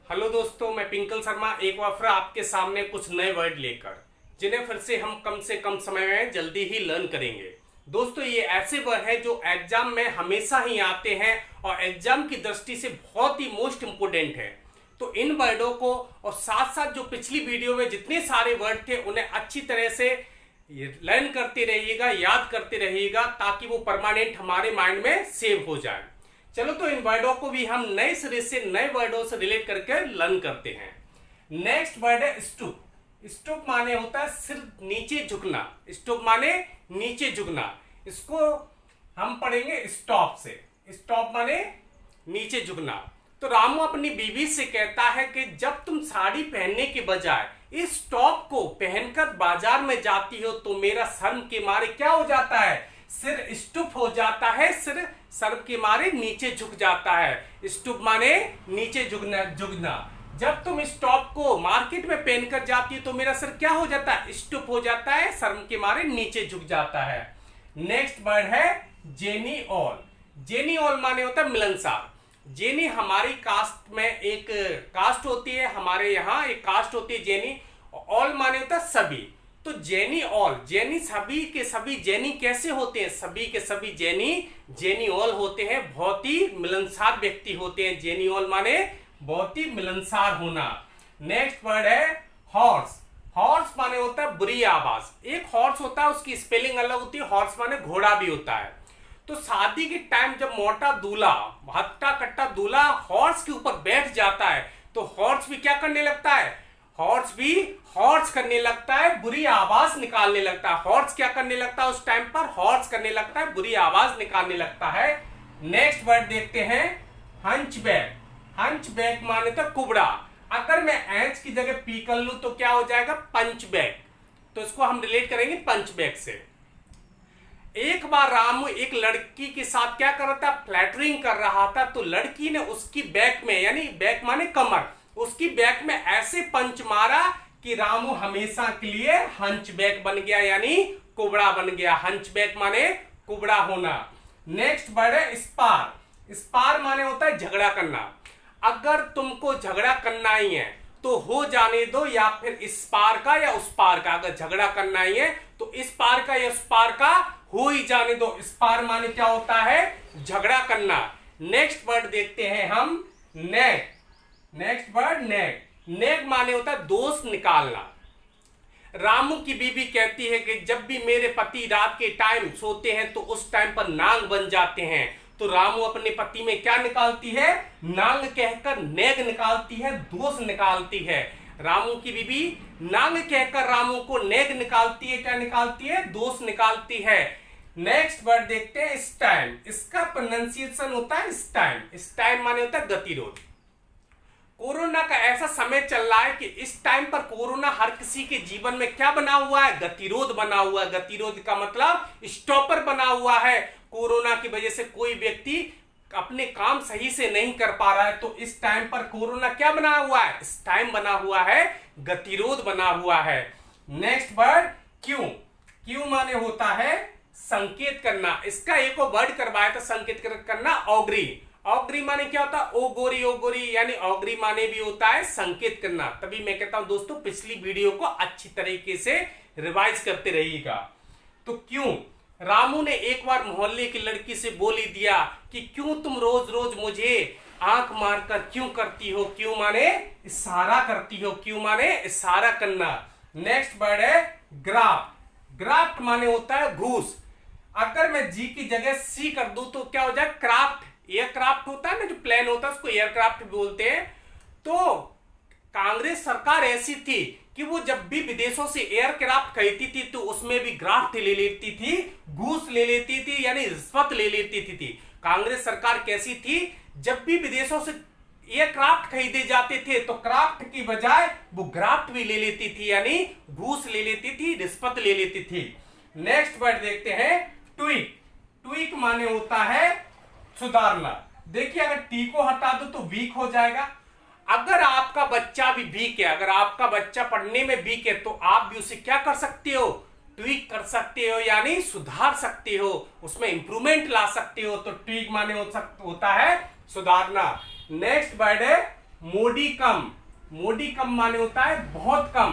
Hello दोस्तों, मैं पिंकल शर्मा एक बार फिर आपके सामने कुछ नए वर्ड लेकर, जिन्हें फिर से कम समय में जल्दी ही लर्न करेंगे। दोस्तों, ये ऐसे वर्ड हैं जो एग्जाम में हमेशा ही आते हैं और एग्जाम की दृष्टि से बहुत ही मोस्ट इंपोर्टेंट है। तो इन वर्डों को और साथ साथ जो पिछली वीडियो में जितने सारे वर्ड थे उन्हें अच्छी तरह से लर्न करते रहिएगा, याद करते रहिएगा, ताकि वो परमानेंट हमारे माइंड में सेव हो जाए। चलो, तो इन वर्डों को भी हम नए सिरे से नए वर्डों से रिलेट करके लर्न करते हैं। नेक्स्ट वर्ड है स्टूप। स्टूप माने होता है सिर्फ नीचे झुकना। स्टूप माने नीचे झुकना। इसको हम पढ़ेंगे स्टॉप से। स्टॉप माने नीचे झुकना। तो रामू अपनी बीवी से कहता है कि जब तुम साड़ी पहनने के बजाय इस टॉप को पहनकर बाजार में जाती हो तो मेरा शर्म के मारे क्या हो जाता है, सिर स्टूप हो जाता है, सिर शर्म के मारे नीचे झुक जाता है। स्टूप माने नीचे झुकना। जब तुम इस टॉप को मार्केट में पहनकर जाती हो तो मेरा सिर क्या हो जाता है, स्टूप हो जाता है, शर्म के मारे नीचे झुक जाता है। नेक्स्ट वर्ड है जेनिऑल। जेनिऑल माने होता है मिलनसार। जेनी हमारी कास्ट में एक कास्ट होती है, हमारे यहाँ एक कास्ट होती है जेनी। ऑल माने होता है सभी। तो जेनी ऑल, जेनी सभी के सभी जेनी कैसे होते हैं, सभी के सभी जेनी जेनी ऑल होते हैं, बहुत ही मिलनसार व्यक्ति होते हैं। जेनी ऑल माने बहुत ही मिलनसार होना। नेक्स्ट वर्ड है हॉर्स। हॉर्स माने होता है बुरी आवाज। एक हॉर्स होता है, उसकी स्पेलिंग अलग होती है। हॉर्स माने घोड़ा भी होता है। तो शादी के टाइम जब मोटा दूल्हा, हट्टा कट्टा दूल्हा हॉर्स के ऊपर बैठ जाता है तो हॉर्स भी क्या करने लगता है, हॉर्स भी हॉर्स करने लगता है, बुरी आवाज निकालने लगता है। हॉर्स क्या करने लगता है उस टाइम पर, हॉर्स करने लगता है, बुरी आवाज निकालने लगता है। नेक्स्ट वर्ड देखते हैं हंचबैक। हंचबैक माने तो कुबड़ा। अगर मैं एच की जगह पी कर लूं तो क्या हो जाएगा, पंचबैक। तो इसको हम रिलेट करेंगे पंचबैक से। एक बार रामू एक लड़की के साथ क्या कर रहा था, फ्लैटरिंग कर रहा था। तो लड़की ने उसकी बैक में, यानी बैक माने कमर, उसकी बैक में ऐसे पंच मारा कि रामू हमेशा के लिए हंचबैक बन गया, यानी कुबड़ा बन गया। हंचबैक माने कुबड़ा होना। नेक्स्ट वर्ड है स्पार। स्पार माने होता है झगड़ा करना। अगर तुमको झगड़ा करना ही है तो हो जाने दो, या फिर इस पार का या उस पार का। अगर झगड़ा करना ही है तो इस पार का या उस पार का हो ही जाने दो। इस पार माने क्या होता है, झगड़ा करना। नेक्स्ट वर्ड देखते हैं हम नेक। नेक्स्ट वर्ड नेक। नेक माने होता है दोष निकालना। रामू की बीवी कहती है कि जब भी मेरे पति रात के टाइम सोते हैं तो उस टाइम पर नांग बन जाते हैं। तो रामू अपने पति में क्या निकालती है, नांग कहकर नेक निकालती है, दोष निकालती है। रामू की बीवी नांग कहकर रामू को नेक निकालती है, क्या निकालती है, दोष निकालती है। नेक्स्ट वर्ड देखते हैं स्टाइम। इसका प्रोनाउंसिएशन होता है स्टाइम। स्टाइम माने होता है गतिरोध। कोरोना का ऐसा समय चल रहा है कि इस टाइम पर कोरोना हर किसी के जीवन में क्या बना हुआ है, गतिरोध बना हुआ है। गतिरोध का मतलब स्टॉपर बना हुआ है। कोरोना की वजह से कोई व्यक्ति अपने काम सही से नहीं कर पा रहा है, तो इस टाइम पर कोरोना क्या बना हुआ है, इस टाइम बना हुआ है, गतिरोध बना हुआ है। नेक्स्ट वर्ड क्यों। क्यों माने होता है संकेत करना। इसका एक और वर्ड करवाया था संकेत करना, ऑगरी। ऑगरी माने क्या होता है, ओ गोरी ओ गोरी, यानी ऑगरी माने भी होता है संकेत करना। तभी मैं कहता हूं दोस्तों, पिछली वीडियो को अच्छी तरीके से रिवाइज करते रहिएगा। तो क्यों, रामू ने एक बार मोहल्ले की लड़की से बोल ही दिया कि क्यों तुम रोज रोज मुझे आंख मारकर क्यों करती हो। क्यों माने इशारा करती हो, क्यों माने इशारा करना। नेक्स्ट वर्ड है ग्राफ्ट। ग्राफ्ट माने होता है घूस। अगर मैं जी की जगह सी कर दूं तो क्या हो जाए, क्राफ्ट। एयरक्राफ्ट होता है ना, जो प्लेन होता है उसको एयरक्राफ्ट बोलते हैं। तो कांग्रेस सरकार ऐसी थी कि वो जब भी विदेशों से एयरक्राफ्ट खरीदती थी तो उसमें भी ग्राफ्ट ले लेती थी, घूस ले लेती थी, यानी रिश्वत ले लेती थी। कांग्रेस सरकार कैसी थी, जब भी विदेशों से एयरक्राफ्ट खरीदे जाते थे तो क्राफ्ट की बजाय वो ग्राफ्ट भी ले लेती थी, यानी घूस ले लेती थी, रिश्वत ले लेती थी। नेक्स्ट वर्ड देखते हैं ट्वीक। ट्वीक माने होता है सुधारना। देखिए, अगर टी को हटा दो तो वीक हो जाएगा। अगर आपका बच्चा भी वीक है, अगर आपका बच्चा पढ़ने में वीक है तो आप भी उसे क्या कर सकते हो, ट्वीक कर सकते हो, यानी सुधार सकते हो, उसमें इंप्रूवमेंट ला सकते हो। तो ट्वीक माने होता है सुधारना। नेक्स्ट वर्ड है मोडिकम। मोडिकम माने होता है बहुत कम।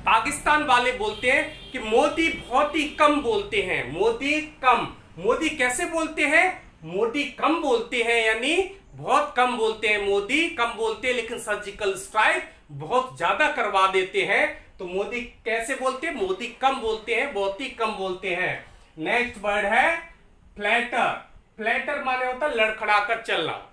पाकिस्तान वाले बोलते हैं कि मोदी बहुत ही कम बोलते हैं, मोदी कम। मोदी कैसे बोलते हैं? मोदी कम बोलते हैं, यानी बहुत कम बोलते हैं। मोदी कम बोलते हैं लेकिन सर्जिकल स्ट्राइक बहुत ज्यादा करवा देते हैं। तो मोदी कैसे बोलते हैं? मोदी कम बोलते हैं, बहुत ही कम बोलते हैं। नेक्स्ट वर्ड है फ्लैटर। फ्लैटर माने होता है लड़खड़ाकर चलना।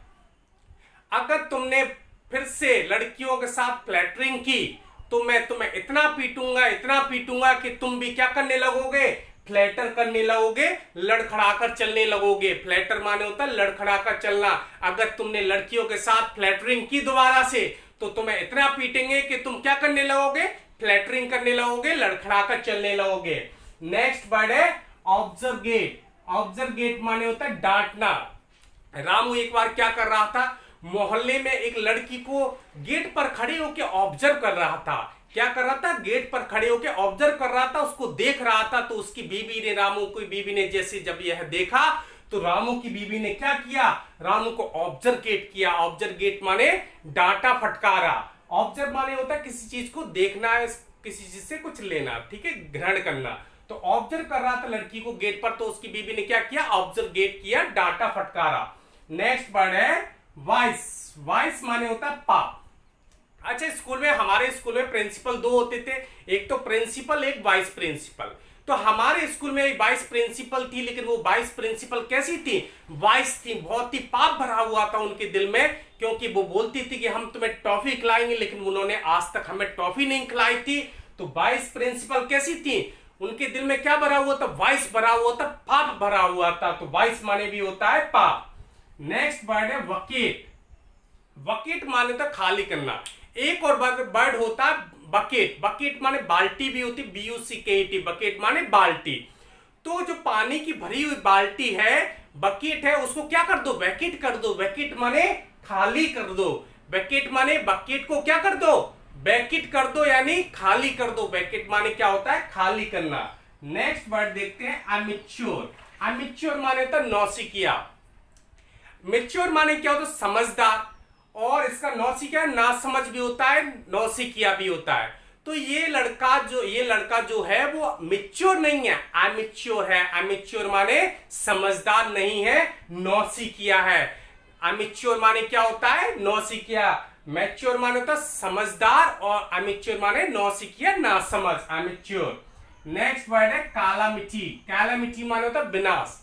अगर तुमने फिर से लड़कियों के साथ फ्लैटरिंग की तो मैं तुम्हें इतना पीटूंगा कि तुम भी क्या करने लगोगे? फ्लैटर करने लगोगे, लड़खड़ाकर चलने लगोगे। फ्लैटर माने होता है लड़खड़ाकर चलना। अगर तुमने लड़कियों के साथ फ्लैटरिंग की दोबारा से तो तुम्हें इतना पीटेंगे कि तुम क्या करने लगोगे? फ्लैटरिंग करने लगोगे, लड़खड़ाकर चलने लगोगे। नेक्स्ट वर्ड है ऑब्जर्गेट। ऑब्जर्गेट माने होता है डांटना। रामू एक बार क्या कर रहा था? मोहल्ले में एक लड़की को गेट पर खड़े होकर ऑब्जर्व कर रहा था। क्या कर रहा था? गेट पर खड़े होकर ऑब्जर्व कर रहा था, उसको देख रहा था। तो उसकी बीवी ने, रामू की बीवी ने जैसे जब यह देखा तो रामू की बीवी ने क्या किया? रामू को ऑब्जर्गेट किया। ऑब्जर्गेट माने डांटा, फटकारा। ऑब्जर्व माने होता है किसी चीज को देखना है, किसी चीज से कुछ लेना, ठीक है, ग्रहण करना। तो ऑब्जर्व कर रहा था लड़की को गेट पर, तो उसकी बीवी ने क्या किया? ऑब्जर्गेट किया, डांटा, फटकारा। नेक्स्ट वर्ड है वाइस। वाइस माने होता है पाप। अच्छा, स्कूल में, हमारे स्कूल में प्रिंसिपल दो होते थे, एक तो प्रिंसिपल, एक वाइस प्रिंसिपल। तो हमारे स्कूल में एक वाइस प्रिंसिपल थी, लेकिन वो वाइस प्रिंसिपल कैसी थी? वाइस थी, बहुत ही पाप भरा हुआ था उनके दिल में, क्योंकि वो बोलती थी कि हम तुम्हें टॉफी खिलाएंगे, लेकिन उन्होंने आज तक हमें टॉफी नहीं खिलाई थी। तो वाइस प्रिंसिपल कैसी थी? उनके दिल में क्या भरा हुआ था? वाइस भरा हुआ था, पाप भरा हुआ था। तो वाइस माने भी होता है पाप। नेक्स्ट वर्ड है वकेट। वकेट माने तो खाली करना। एक और वर्ड होता है बकेट। बकेट माने बाल्टी भी होती, BUCKET। बकेट माने बाल्टी। तो जो पानी की भरी हुई बाल्टी है, बकेट है, उसको क्या कर दो? वैकेट कर दो। वैकेट माने खाली कर दो। वैकेट माने बकेट को क्या कर दो? वैकेट कर दो, यानी खाली कर दो। वैकेट माने क्या होता है? खाली करना। नेक्स्ट वर्ड देखते हैं अमेच्योर। अमेच्योर माने होता है नौसिखिया। मेच्योर माने क्या होता है? समझदार। और इसका नौसिखिया नासमझ भी होता है, नौसिखिया भी होता है। तो ये लड़का जो है वो मेच्योर नहीं है, अमेच्योर है। अमेच्योर माने समझदार नहीं है, नौसिखिया है। अमेच्योर माने क्या होता है? नौसिखिया। मैच्योर माने होता है समझदार, और अमेच्योर माने नौसिखिया, नासमझ, अमेच्योर। नेक्स्ट वर्ड है कालामिटी। कालामिटी माने होता है विनाश।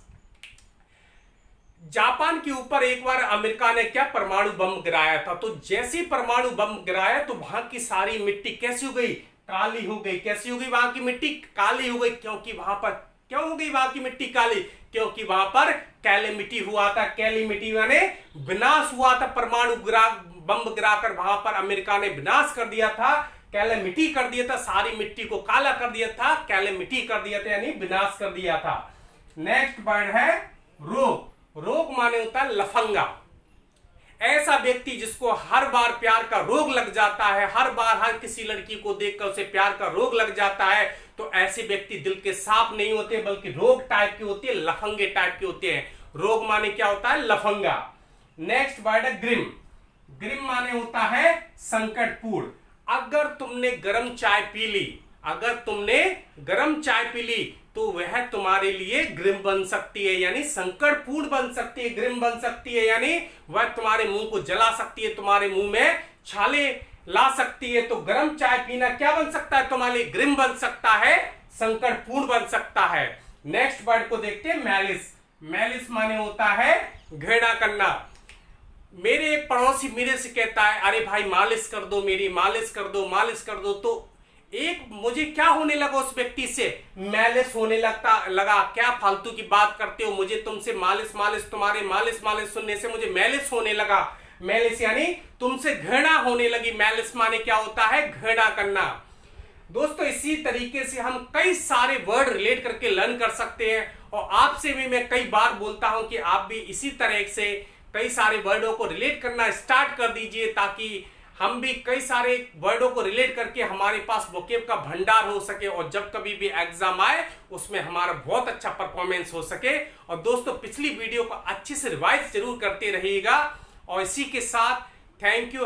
जापान के ऊपर एक बार अमेरिका ने क्या परमाणु बम गिराया था। तो जैसे ही परमाणु बम गिराया तो वहां की सारी मिट्टी कैसी हो गई? काली हो गई। कैसी हो गई? वहां की मिट्टी काली हो गई। क्योंकि वहां पर क्यों हो गई वहां की मिट्टी काली? क्योंकि वहां पर कैलेमिटी हुआ था। कैलेमिटी माने विनाश हुआ था। परमाणु बम गिराकर वहां पर अमेरिका ने विनाश कर दिया था, कैलेमिटी कर दिया था, सारी मिट्टी को काला कर दिया था, कैलेमिटी कर दिया था, यानी विनाश कर दिया था। नेक्स्ट वर्ड है रोग। रोग माने होता है लफंगा। ऐसा व्यक्ति जिसको हर बार प्यार का रोग लग जाता है, हर बार हर किसी लड़की को देखकर उसे प्यार का रोग लग जाता है, तो ऐसे व्यक्ति दिल के साफ नहीं होते, बल्कि रोग टाइप के होते हैं, लफंगे टाइप के होते हैं। रोग माने क्या होता है? लफंगा। नेक्स्ट वर्ड है ग्रिम। ग्रिम माने होता है संकटपूर्ण। अगर तुमने गर्म चाय पी ली, तो वह तुम्हारे लिए ग्रिम बन सकती है, यानी संकटपूर्ण बन सकती है, ग्रिम बन सकती है, यानी वह तुम्हारे मुंह को जला सकती है, तुम्हारे मुंह में छाले ला सकती है। तो गर्म चाय पीना क्या बन सकता है? तुम्हारे लिए ग्रिम बन सकता है, संकटपूर्ण बन सकता है। नेक्स्ट वर्ड को देखते हैं मैलिस। मैलिस माने होता है घृणा करना। मेरे एक पड़ोसी मेरे से कहता है, अरे भाई मालिश कर दो, मेरी मालिश कर दो। तो एक मुझे क्या होने लगा? उस व्यक्ति से मैलिस होने लगा। क्या फालतू की बात करते हो? मुझे तुमसे तुम्हारे मालिश सुनने से मुझे मैलिस होने लगा। मैलिस यानी तुमसे घृणा होने लगी। मैलिस माने क्या होता है? घृणा करना। दोस्तों, इसी तरीके से हम कई सारे वर्ड रिलेट करके लर्न कर सकते हैं, और आपसे भी मैं कई बार बोलता हूं कि आप भी इसी तरह से कई सारे वर्डों को रिलेट करना स्टार्ट कर दीजिए, ताकि हम भी कई सारे वर्डों को रिलेट करके हमारे पास वोकेब का भंडार हो सके, और जब कभी भी एग्जाम आए उसमें हमारा बहुत अच्छा परफॉर्मेंस हो सके। और दोस्तों, पिछली वीडियो को अच्छे से रिवाइज जरूर करते रहिएगा। और इसी के साथ थैंक यू।